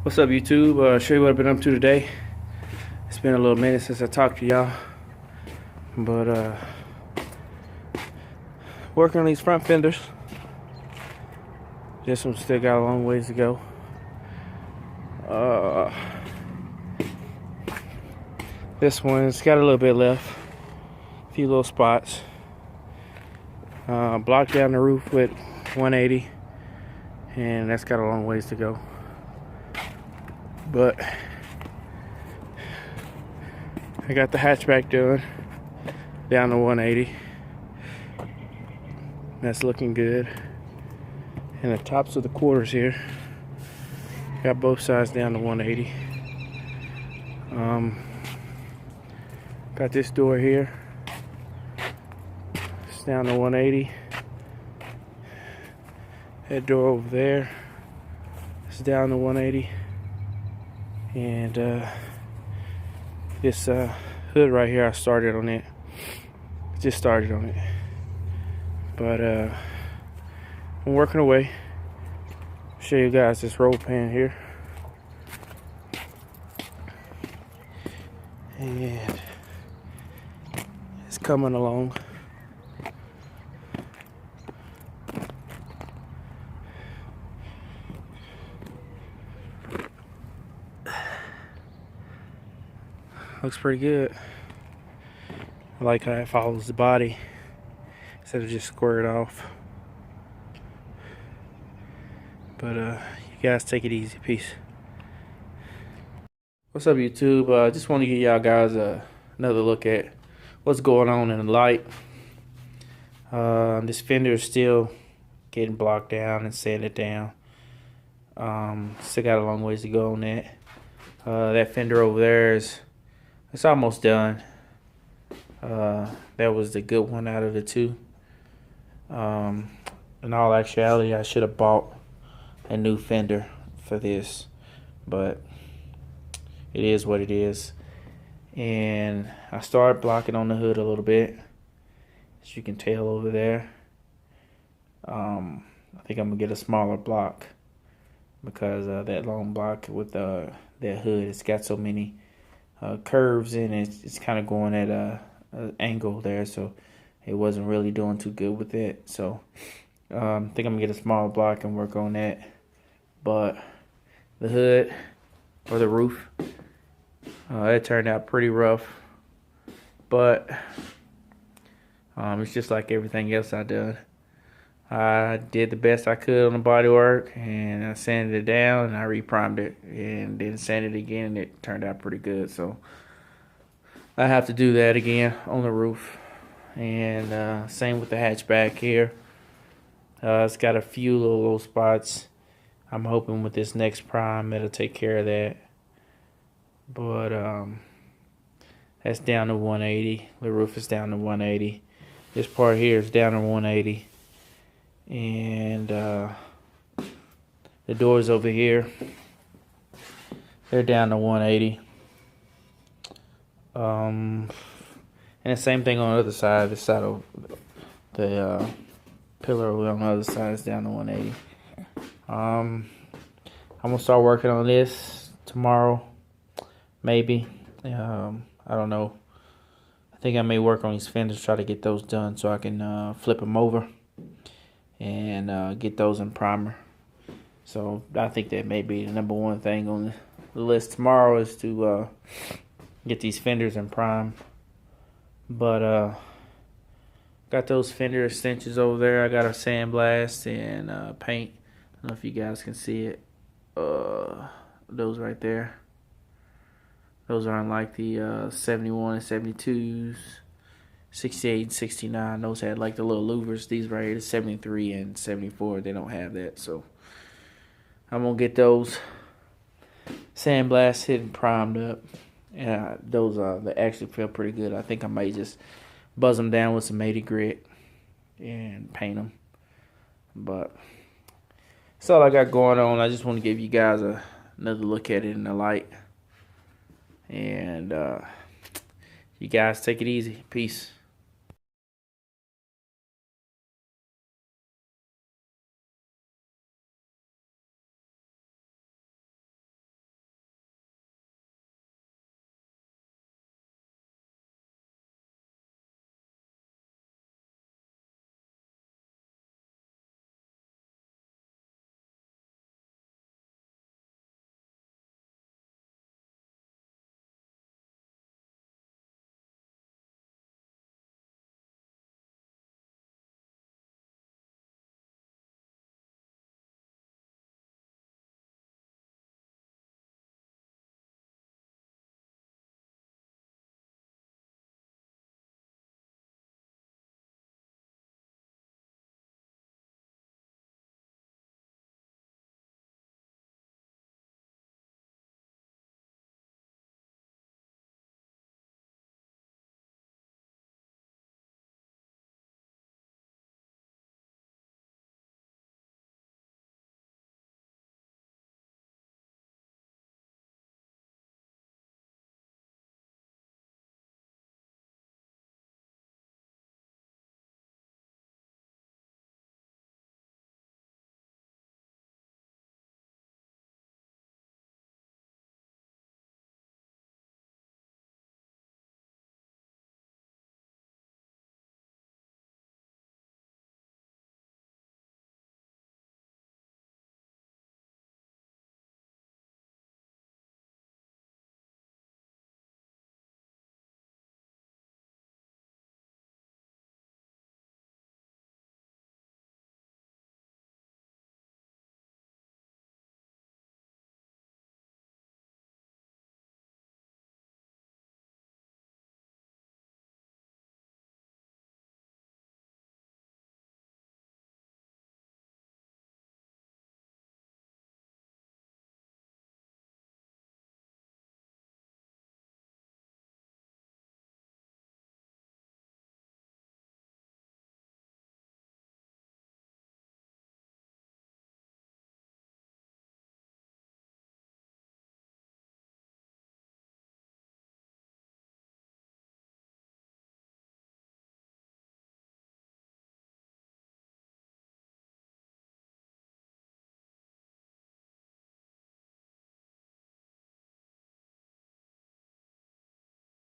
What's up, YouTube? Show you what I've been up to today. It's been a little minute since I talked to y'all, but working on these front fenders. This one still got a long ways to go. This one's got a little bit left, a few little spots. Blocked down the roof with 180, and that's got a long ways to go. But I got the hatchback done down to 180. That's looking good. And the tops of the quarters here, got both sides down to 180. Got this door here, it's down to 180. That door over there, it's down to 180. And this hood right here, I started on it. Just started on it, but I'm working away. Show you guys this roll pan here, and it's coming along. Looks pretty good. I like how it follows the body instead of just squared off. But you guys take it easy. Peace. What's up, YouTube? I just want to give y'all guys another look at what's going on in the light. This fender is still getting blocked down and sanded down. Still got a long ways to go on that. That fender over there it's almost done. That was the good one out of the two. In all actuality, I should have bought a new fender for this, but it is what it is. And I started blocking on the hood a little bit, as you can tell over there. I think I'm gonna get a smaller block because that long block with that hood, it's got so many curves in it. It's kind of going at an angle there, so it wasn't really doing too good with it. So I think I'm gonna get a smaller block and work on that. But the hood or the roof, it turned out pretty rough, but it's just like everything else I done. I did the best I could on the bodywork, and I sanded it down, and I reprimed it, and then sanded it again, and it turned out pretty good. So I have to do that again on the roof, and same with the hatchback here. It's got a few little spots. I'm hoping with this next prime it'll take care of that. But that's down to 180. The roof is down to 180. This part here is down to 180. And the doors over here, they're down to 180. And the same thing on the other side. This side of the pillar on the other side is down to 180. I'm gonna start working on this tomorrow, maybe. I don't know. I think I may work on these fenders, try to get those done so I can flip them over and get those in primer. So I think that may be the number one thing on the list tomorrow is to get these fenders in prime. But got those fender extensions over there. I got a sandblast and paint. I don't know if you guys can see it. Those right there. Those are unlike the 71 and 72s. 68 and 69, those had like the little louvers. These right here, the 73 and 74, they don't have that. So I'm gonna get those sandblasted and primed up. And those they actually feel pretty good. I think I might just buzz them down with some 80 grit and paint them. But that's all I got going on. I just want to give you guys another look at it in the light. And you guys take it easy. Peace.